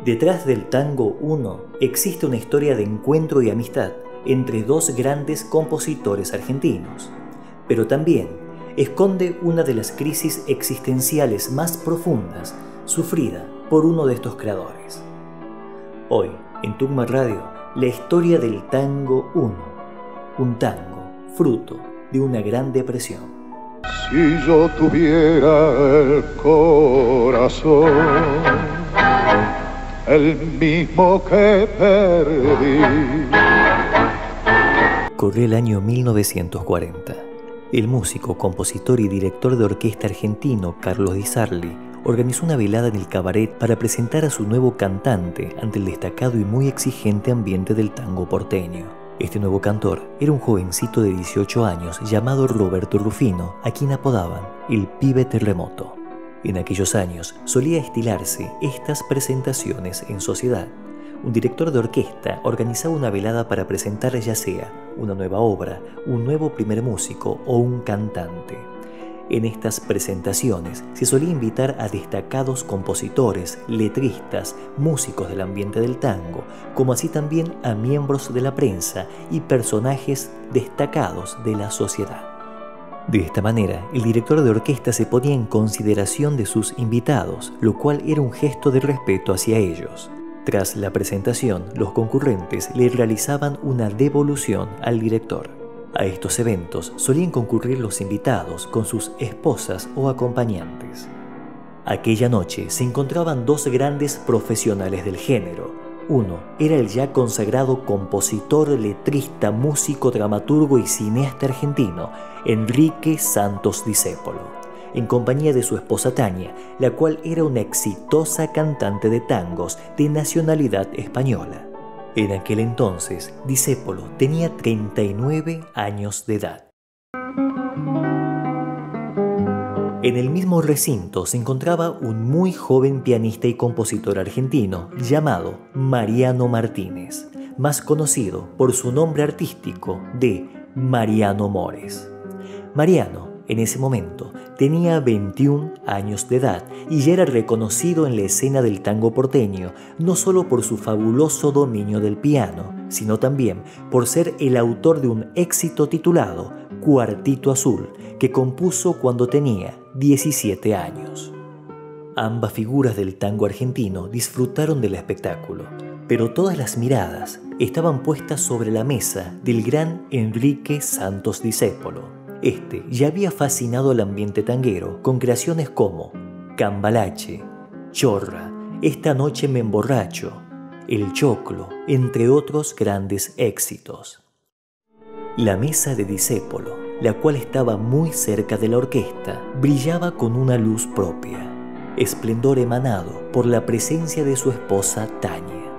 Detrás del Tango 1 existe una historia de encuentro y amistad entre dos grandes compositores argentinos, pero también esconde una de las crisis existenciales más profundas sufrida por uno de estos creadores. Hoy, en Tugma Radio, la historia del Tango 1, un tango fruto de una gran depresión. Si yo tuviera el corazón, el mismo que perdí. Corría el año 1940. El músico, compositor y director de orquesta argentino Carlos Di Sarli organizó una velada en el cabaret para presentar a su nuevo cantante ante el destacado y muy exigente ambiente del tango porteño. Este nuevo cantor era un jovencito de 18 años llamado Roberto Rufino, a quien apodaban el Pibe Terremoto. En aquellos años solía estilarse estas presentaciones en sociedad. Un director de orquesta organizaba una velada para presentar ya sea una nueva obra, un nuevo primer músico o un cantante. En estas presentaciones se solía invitar a destacados compositores, letristas, músicos del ambiente del tango, como así también a miembros de la prensa y personajes destacados de la sociedad. De esta manera, el director de orquesta se ponía en consideración de sus invitados, lo cual era un gesto de respeto hacia ellos. Tras la presentación, los concurrentes le realizaban una devolución al director. A estos eventos solían concurrir los invitados con sus esposas o acompañantes. Aquella noche se encontraban dos grandes profesionales del género. Uno era el ya consagrado compositor, letrista, músico, dramaturgo y cineasta argentino, Enrique Santos Discépolo, en compañía de su esposa Tania, la cual era una exitosa cantante de tangos de nacionalidad española. En aquel entonces, Discépolo tenía 39 años de edad. En el mismo recinto se encontraba un muy joven pianista y compositor argentino llamado Mariano Martínez, más conocido por su nombre artístico de Mariano Mores. Mariano, en ese momento, tenía 21 años de edad y ya era reconocido en la escena del tango porteño, no solo por su fabuloso dominio del piano, sino también por ser el autor de un éxito titulado Cuartito Azul, que compuso cuando tenía 17 años. Ambas figuras del tango argentino disfrutaron del espectáculo, pero todas las miradas estaban puestas sobre la mesa del gran Enrique Santos Discépolo. Este ya había fascinado al ambiente tanguero con creaciones como Cambalache, Chorra, Esta noche me emborracho, El Choclo, entre otros grandes éxitos. La mesa de Discépolo, la cual estaba muy cerca de la orquesta, brillaba con una luz propia, esplendor emanado por la presencia de su esposa Tania.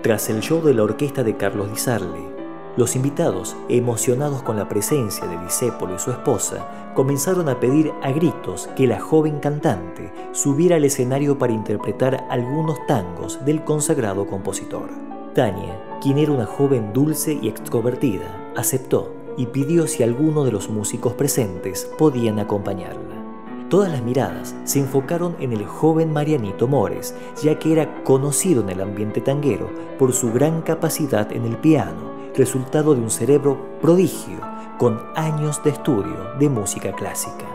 Tras el show de la orquesta de Carlos Di Sarli, los invitados, emocionados con la presencia de Discépolo y su esposa, comenzaron a pedir a gritos que la joven cantante subiera al escenario para interpretar algunos tangos del consagrado compositor. Tania, quien era una joven dulce y extrovertida, aceptó y pidió si alguno de los músicos presentes podían acompañarla. Todas las miradas se enfocaron en el joven Marianito Mores, ya que era conocido en el ambiente tanguero por su gran capacidad en el piano, resultado de un cerebro prodigio con años de estudio de música clásica.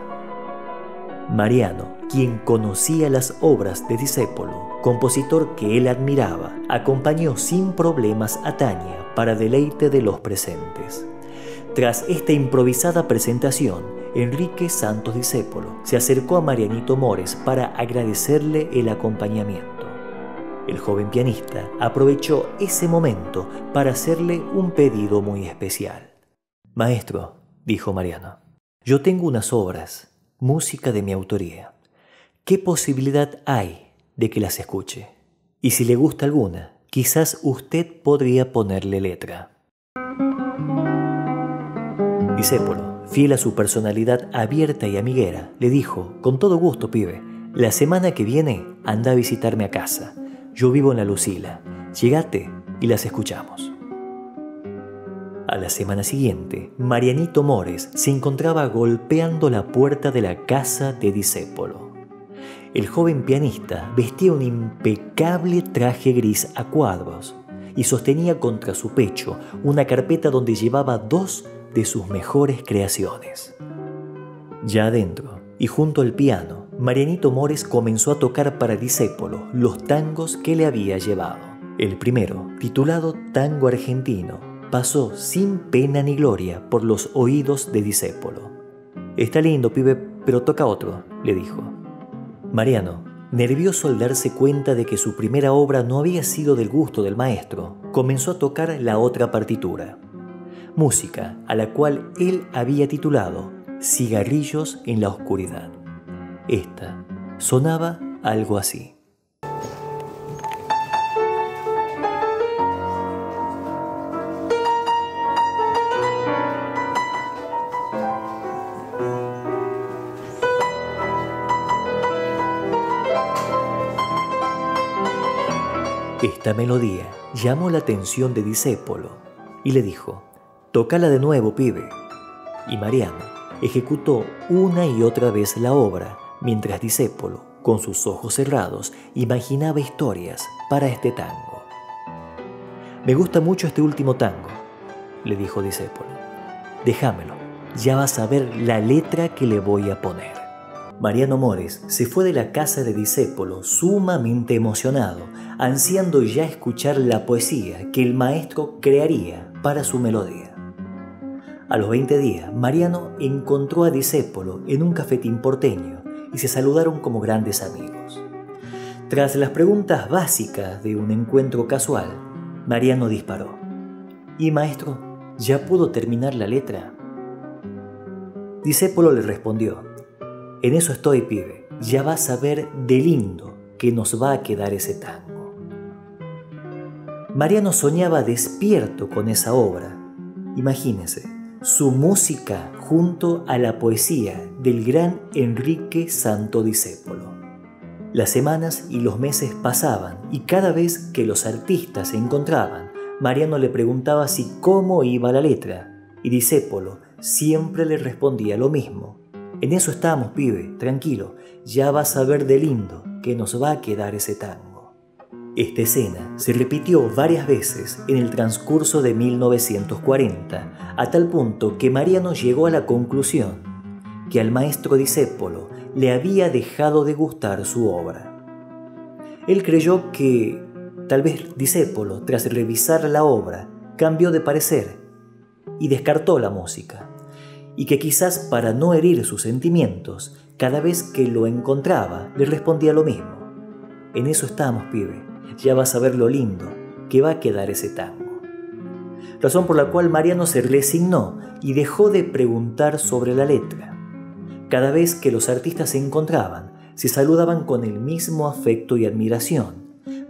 Mariano, quien conocía las obras de Discépolo, compositor que él admiraba, acompañó sin problemas a Tania para deleite de los presentes. Tras esta improvisada presentación, Enrique Santos Discépolo se acercó a Marianito Mores para agradecerle el acompañamiento. El joven pianista aprovechó ese momento para hacerle un pedido muy especial. «Maestro», dijo Mariano, «yo tengo unas obras, música de mi autoría. ¿Qué posibilidad hay de que las escuche? Y si le gusta alguna, quizás usted podría ponerle letra». Discépolo, fiel a su personalidad abierta y amiguera, le dijo: «Con todo gusto, pibe, la semana que viene anda a visitarme a casa. Yo vivo en La Lucila. Llegate y las escuchamos». A la semana siguiente, Marianito Mores se encontraba golpeando la puerta de la casa de Discépolo. El joven pianista vestía un impecable traje gris a cuadros y sostenía contra su pecho una carpeta donde llevaba 2 de sus mejores creaciones. Ya adentro y junto al piano, Marianito Mores comenzó a tocar para Discépolo los tangos que le había llevado. El primero, titulado Tango Argentino, pasó sin pena ni gloria por los oídos de Discépolo. «Está lindo, pibe, pero toca otro», le dijo. Mariano, nervioso al darse cuenta de que su primera obra no había sido del gusto del maestro, comenzó a tocar la otra partitura, música a la cual él había titulado Cigarrillos en la oscuridad. Esta sonaba algo así. Esta melodía llamó la atención de Discépolo y le dijo: «Tócala de nuevo, pibe». Y Mariano ejecutó una y otra vez la obra, mientras Discépolo, con sus ojos cerrados, imaginaba historias para este tango. «Me gusta mucho este último tango», le dijo Discépolo. «Déjamelo, ya vas a ver la letra que le voy a poner». Mariano Mores se fue de la casa de Discépolo sumamente emocionado, ansiando ya escuchar la poesía que el maestro crearía para su melodía. A los 20 días, Mariano encontró a Discépolo en un cafetín porteño y se saludaron como grandes amigos. Tras las preguntas básicas de un encuentro casual, Mariano disparó: «¿Y maestro, ya pudo terminar la letra?». Discépolo le respondió: «En eso estoy, pibe, ya vas a ver de lindo que nos va a quedar ese tango». Mariano soñaba despierto con esa obra. Imagínense, su música junto a la poesía del gran Enrique Santo Discépolo. Las semanas y los meses pasaban y cada vez que los artistas se encontraban, Mariano le preguntaba si cómo iba la letra y Discépolo siempre le respondía lo mismo: «En eso estamos, pibe, tranquilo, ya vas a ver de lindo que nos va a quedar ese tango». Esta escena se repitió varias veces en el transcurso de 1940, a tal punto que Mariano llegó a la conclusión que al maestro Discépolo le había dejado de gustar su obra. Él creyó que tal vez Discépolo, tras revisar la obra, cambió de parecer y descartó la música, y que quizás para no herir sus sentimientos, cada vez que lo encontraba le respondía lo mismo: «En eso estamos, pibe, ya vas a ver lo lindo que va a quedar ese tango». Razón por la cual Mariano se resignó y dejó de preguntar sobre la letra. Cada vez que los artistas se encontraban, se saludaban con el mismo afecto y admiración,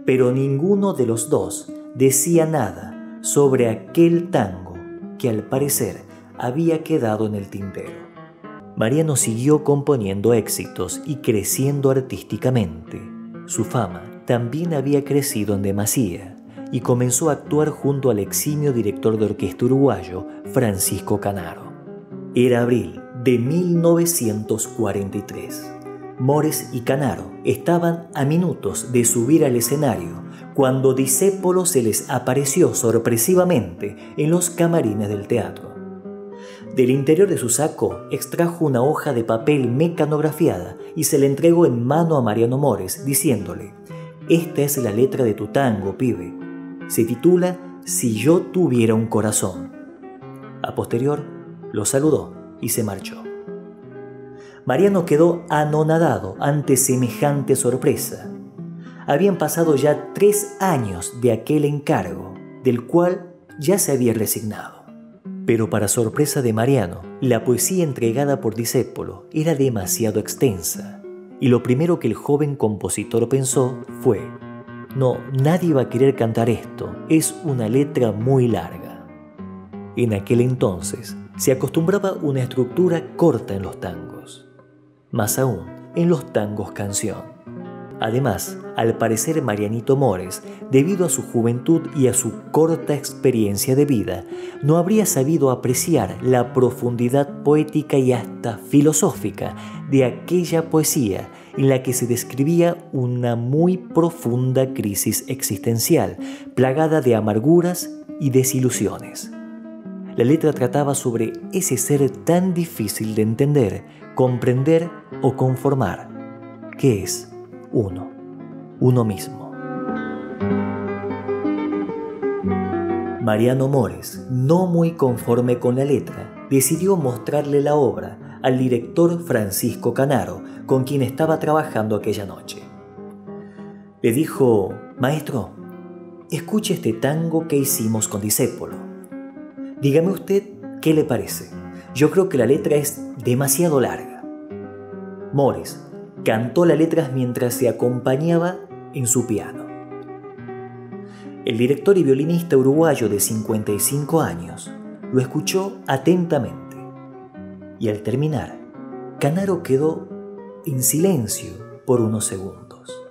pero ninguno de los dos decía nada sobre aquel tango que al parecer había quedado en el tintero. Mariano siguió componiendo éxitos y creciendo artísticamente. Su fama también había crecido en demasía y comenzó a actuar junto al eximio director de orquesta uruguayo Francisco Canaro. Era abril de 1943. Mores y Canaro estaban a minutos de subir al escenario cuando Discépolo se les apareció sorpresivamente en los camarines del teatro. Del interior de su saco extrajo una hoja de papel mecanografiada y se le entregó en mano a Mariano Mores, diciéndole: «Esta es la letra de tu tango, pibe. Se titula Si yo tuviera un corazón». A posterior, lo saludó y se marchó. Mariano quedó anonadado ante semejante sorpresa. Habían pasado ya 3 años de aquel encargo, del cual ya se había resignado. Pero para sorpresa de Mariano, la poesía entregada por Discépolo era demasiado extensa, y lo primero que el joven compositor pensó fue: «No, nadie va a querer cantar esto, es una letra muy larga». En aquel entonces se acostumbraba una estructura corta en los tangos, más aún en los tangos canción. Además, al parecer Marianito Mores, debido a su juventud y a su corta experiencia de vida, no habría sabido apreciar la profundidad poética y hasta filosófica de aquella poesía en la que se describía una muy profunda crisis existencial, plagada de amarguras y desilusiones. La letra trataba sobre ese ser tan difícil de entender, comprender o conformar, que es uno mismo. Mariano Mores, no muy conforme con la letra, decidió mostrarle la obra al director Francisco Canaro, con quien estaba trabajando aquella noche. Le dijo: «Maestro, escuche este tango que hicimos con Discépolo. Dígame usted qué le parece. Yo creo que la letra es demasiado larga». Mores cantó la letra mientras se acompañaba en su piano. El director y violinista uruguayo de 55 años lo escuchó atentamente y al terminar, Canaro quedó en silencio por unos segundos.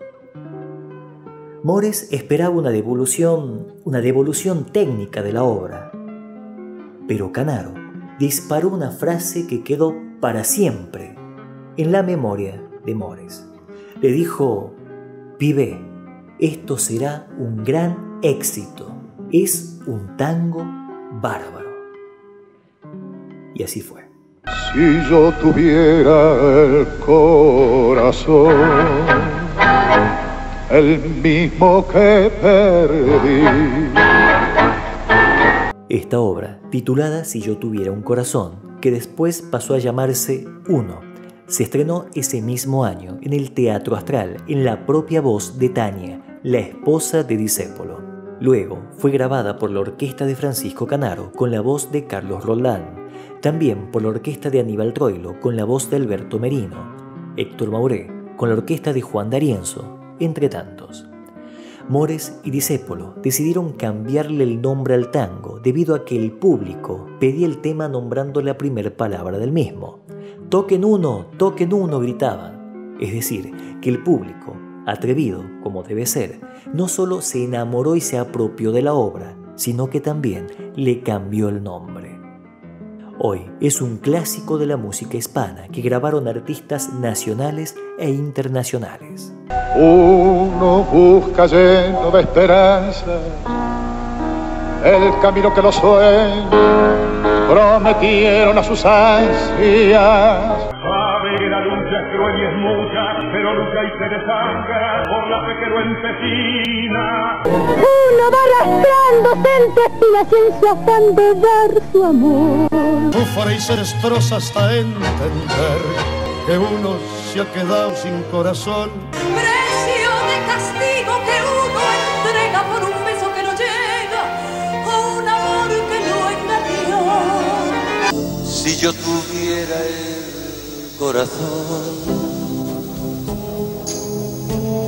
Mores esperaba una devolución técnica de la obra, pero Canaro disparó una frase que quedó para siempre en la memoria de Mores. Le dijo: «Pibe, esto será un gran éxito. Es un tango bárbaro». Y así fue. Si yo tuviera el corazón, el mismo que perdí. Esta obra, titulada Si yo tuviera un corazón, que después pasó a llamarse Uno, se estrenó ese mismo año en el Teatro Astral, en la propia voz de Tania, la esposa de Discépolo. Luego fue grabada por la orquesta de Francisco Canaro con la voz de Carlos Roldán, también por la orquesta de Aníbal Troilo con la voz de Alberto Merino, Héctor Mauré con la orquesta de Juan D'Arienzo, entre tantos. Mores y Discépolo decidieron cambiarle el nombre al tango debido a que el público pedía el tema nombrando la primera palabra del mismo. toquen uno, gritaban. Es decir, que el público, atrevido como debe ser, no solo se enamoró y se apropió de la obra, sino que también le cambió el nombre. Hoy es un clásico de la música hispana que grabaron artistas nacionales e internacionales. Uno busca lleno de esperanza el camino que los sueños prometieron a sus ansias. Sabe que la lucha es cruel y es mucha, pero lucha y se desangra por la fe que lo empecina. Uno va arrastrándose entre espinas y en su afán de dar su amor. Sufre y se destroza hasta entender que uno se ha quedado sin corazón. Precio de castigo que uno entrega por un beso que no llega, o un amor que no engañó. Si yo tuviera el corazón,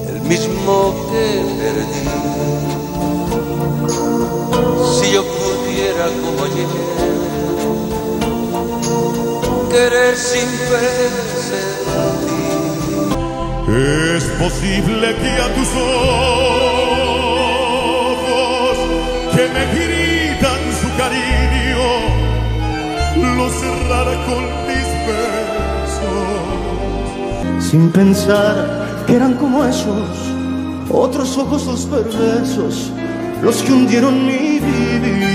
el mismo que perdí, si yo pudiera como ayer querer sin sentir. Es posible que a tus ojos que me gritan su cariño lo cerrara con mis besos. Sin pensar que eran como esos otros ojos los perversos, los que hundieron mi vivir.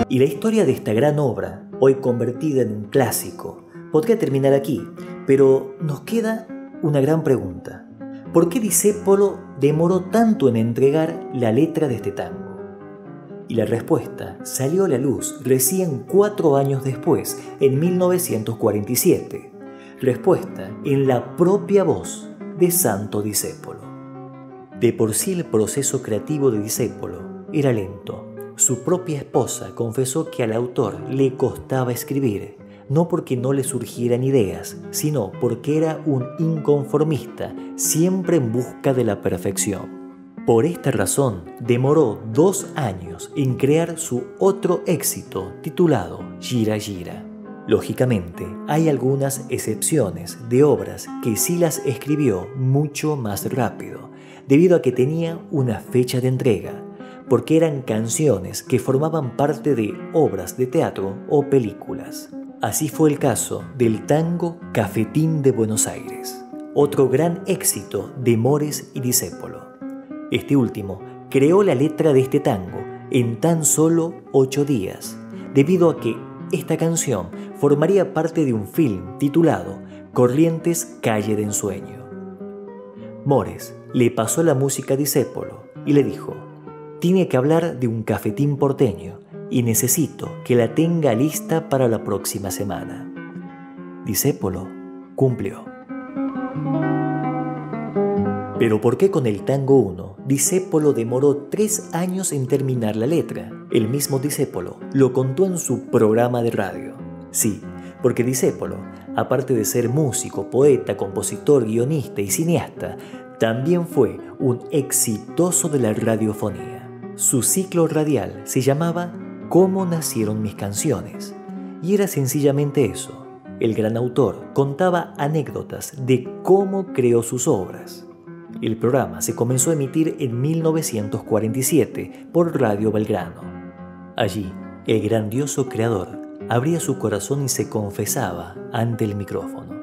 Y la historia de esta gran obra, hoy convertida en un clásico, podría terminar aquí, pero nos queda una gran pregunta. ¿Por qué Discépolo demoró tanto en entregar la letra de este tango? Y la respuesta salió a la luz recién 4 años después, en 1947. Respuesta en la propia voz de Santo Discépolo. De por sí el proceso creativo de Discépolo era lento. Su propia esposa confesó que al autor le costaba escribir, no porque no le surgieran ideas, sino porque era un inconformista, siempre en busca de la perfección. Por esta razón, demoró 2 años en crear su otro éxito titulado Gira Gira. Lógicamente, hay algunas excepciones de obras que sí las escribió mucho más rápido, debido a que tenía una fecha de entrega, porque eran canciones que formaban parte de obras de teatro o películas. Así fue el caso del tango Cafetín de Buenos Aires, otro gran éxito de Mores y Discépolo. Este último creó la letra de este tango en tan solo 8 días, debido a que esta canción formaría parte de un film titulado Corrientes, calle de ensueño. Mores le pasó la música a Discépolo y le dijo: tiene que hablar de un cafetín porteño y necesito que la tenga lista para la próxima semana. Discépolo cumplió. Pero ¿por qué con el tango 1 Discépolo demoró 3 años en terminar la letra? El mismo Discépolo lo contó en su programa de radio. Sí, porque Discépolo, aparte de ser músico, poeta, compositor, guionista y cineasta, también fue un exitoso de la radiofonía. Su ciclo radial se llamaba ¿Cómo nacieron mis canciones? Y era sencillamente eso. El gran autor contaba anécdotas de cómo creó sus obras. El programa se comenzó a emitir en 1947 por Radio Belgrano. Allí, el grandioso creador abría su corazón y se confesaba ante el micrófono.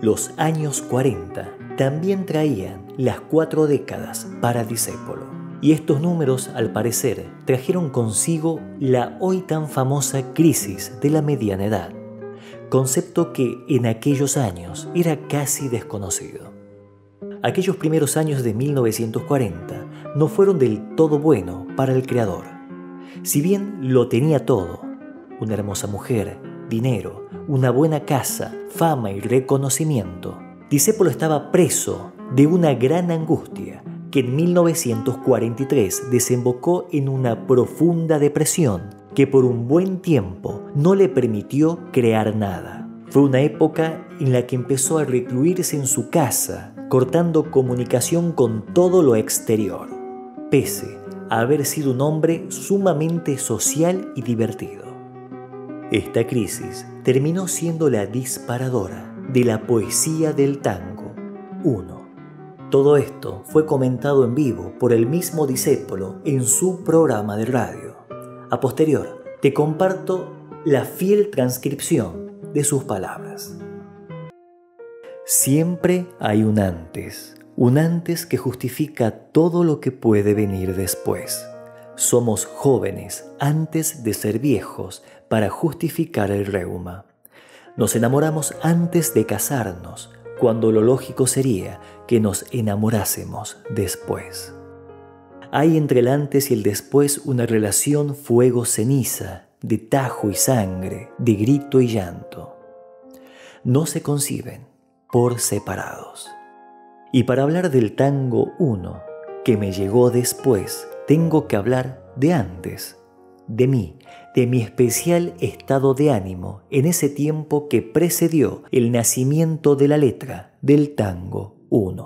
Los años 40 también traían las 4 décadas para Discépolo. Y estos números, al parecer, trajeron consigo la hoy tan famosa crisis de la mediana edad, concepto que en aquellos años era casi desconocido. Aquellos primeros años de 1940 no fueron del todo bueno para el creador. Si bien lo tenía todo, una hermosa mujer, dinero, una buena casa, fama y reconocimiento, Discépolo estaba preso de una gran angustia que en 1943 desembocó en una profunda depresión que por un buen tiempo no le permitió crear nada. Fue una época en la que empezó a recluirse en su casa, cortando comunicación con todo lo exterior, pese a haber sido un hombre sumamente social y divertido. Esta crisis terminó siendo la disparadora de la poesía del tango 1. Todo esto fue comentado en vivo por el mismo Discépolo en su programa de radio. A posterior, te comparto la fiel transcripción de sus palabras. Siempre hay un antes que justifica todo lo que puede venir después. Somos jóvenes antes de ser viejos para justificar el reuma. Nos enamoramos antes de casarnos, cuando lo lógico sería que nos enamorásemos después. Hay entre el antes y el después una relación fuego-ceniza, de tajo y sangre, de grito y llanto. No se conciben por separados. Y para hablar del tango 1, que me llegó después, tengo que hablar de antes, de mí, de mi especial estado de ánimo en ese tiempo que precedió el nacimiento de la letra del tango 1.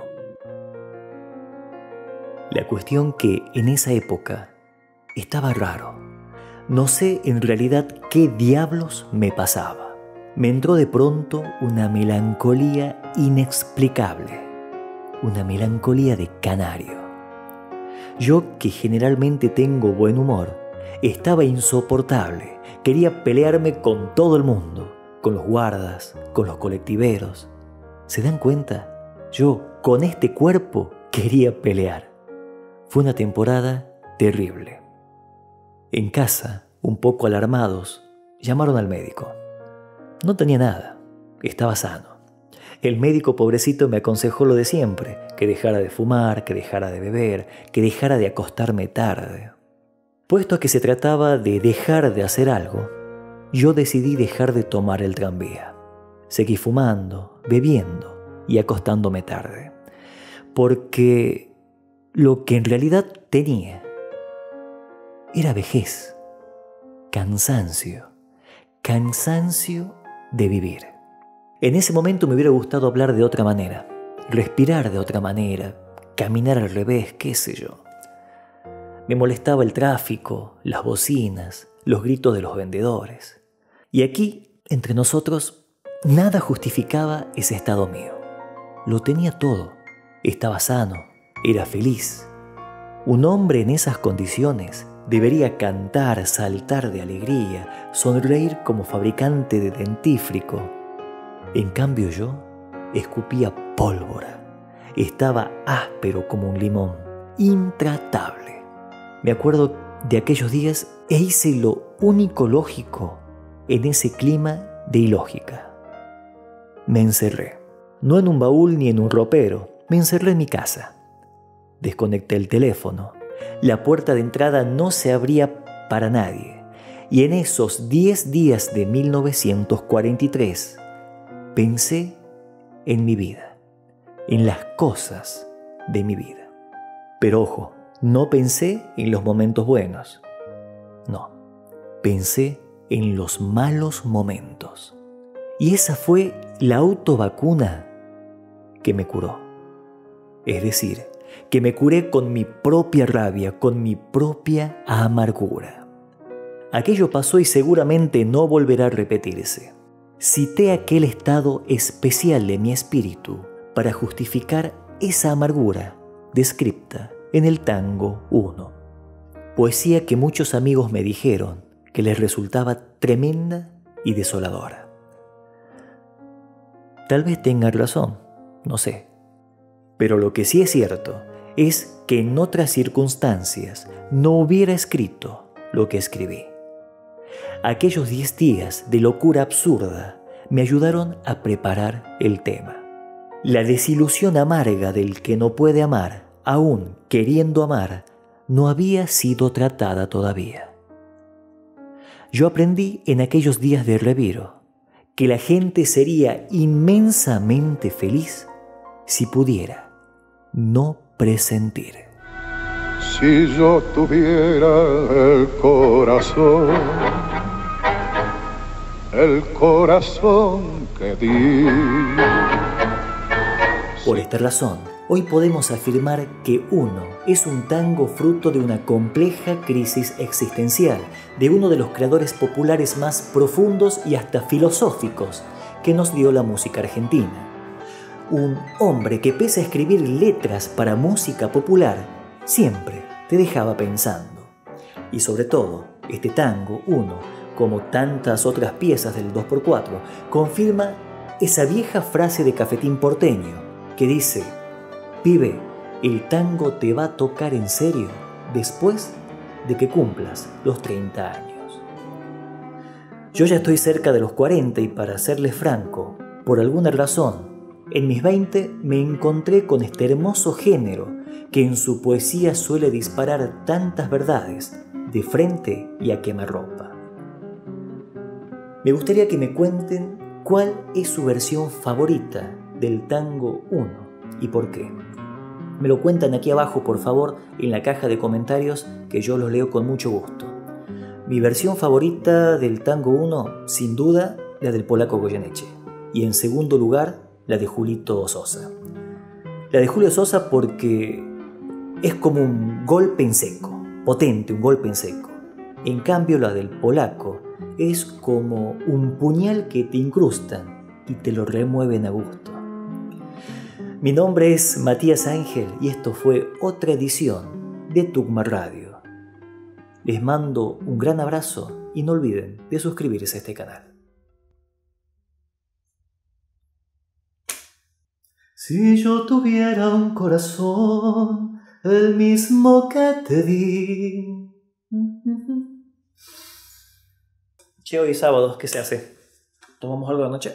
La cuestión que en esa época estaba raro. No sé en realidad qué diablos me pasaba. Me entró de pronto una melancolía inexplicable, una melancolía de canario. Yo, que generalmente tengo buen humor, estaba insoportable. Quería pelearme con todo el mundo, con los guardas, con los colectiveros. ¿Se dan cuenta? Yo, con este cuerpo, quería pelear. Fue una temporada terrible. En casa, un poco alarmados, llamaron al médico. No tenía nada, estaba sano. El médico pobrecito me aconsejó lo de siempre, que dejara de fumar, que dejara de beber, que dejara de acostarme tarde. Puesto a que se trataba de dejar de hacer algo, yo decidí dejar de tomar el tranvía. Seguí fumando, bebiendo y acostándome tarde. Porque lo que en realidad tenía era vejez, cansancio de vivir. En ese momento me hubiera gustado hablar de otra manera, respirar de otra manera, caminar al revés, qué sé yo. Me molestaba el tráfico, las bocinas, los gritos de los vendedores. Y aquí, entre nosotros, nada justificaba ese estado mío. Lo tenía todo. Estaba sano, era feliz. Un hombre en esas condiciones Debería cantar, saltar de alegría, sonreír como fabricante de dentífrico. En cambio yo escupía pólvora. Estaba áspero como un limón, intratable. Me acuerdo de aquellos días e hice lo único lógico en ese clima de ilógica. Me encerré, no en un baúl ni en un ropero, me encerré en mi casa. Desconecté el teléfono. La puerta de entrada no se abría para nadie. Y en esos 10 días de 1943 pensé en mi vida, en las cosas de mi vida. Pero ojo, no pensé en los momentos buenos. No, pensé en los malos momentos. Y esa fue la autovacuna que me curó. Es decir, que me curé con mi propia rabia, con mi propia amargura. Aquello pasó y seguramente no volverá a repetirse. Cité aquel estado especial de mi espíritu para justificar esa amargura descripta en el Tango 1. Poesía que muchos amigos me dijeron que les resultaba tremenda y desoladora. Tal vez tengan razón, no sé. Pero lo que sí es cierto es que en otras circunstancias no hubiera escrito lo que escribí. Aquellos 10 días de locura absurda me ayudaron a preparar el tema. La desilusión amarga del que no puede amar, aún queriendo amar, no había sido tratada todavía. Yo aprendí en aquellos días de reviro que la gente sería inmensamente feliz si pudiera no presentir. Si yo tuviera el corazón que di. Por esta razón, hoy podemos afirmar que Uno es un tango fruto de una compleja crisis existencial, de uno de los creadores populares más profundos y hasta filosóficos que nos dio la música argentina. Un hombre que pese a escribir letras para música popular, siempre te dejaba pensando. Y sobre todo, este tango, Uno, como tantas otras piezas del 2x4, confirma esa vieja frase de Cafetín Porteño que dice: pibe, el tango te va a tocar en serio después de que cumplas los 30 años. Yo ya estoy cerca de los 40 y, para serles franco, por alguna razón, en mis 20 me encontré con este hermoso género que en su poesía suele disparar tantas verdades de frente y a quemarropa. Me gustaría que me cuenten cuál es su versión favorita del Tango 1 y por qué. Me lo cuentan aquí abajo, por favor, en la caja de comentarios, que yo los leo con mucho gusto. Mi versión favorita del Tango 1, sin duda, la del polaco Goyeneche. Y en segundo lugar, la de Julito Sosa. La de Julio Sosa porque es como un golpe en seco, potente, un golpe en seco. En cambio, la del polaco es como un puñal que te incrustan y te lo remueven a gusto. Mi nombre es Matías Ángel y esto fue otra edición de Tugma Radio. Les mando un gran abrazo y no olviden de suscribirse a este canal. Si yo tuviera un corazón, el mismo que te di. Che, hoy es sábado, ¿qué se hace? ¿Tomamos algo de noche?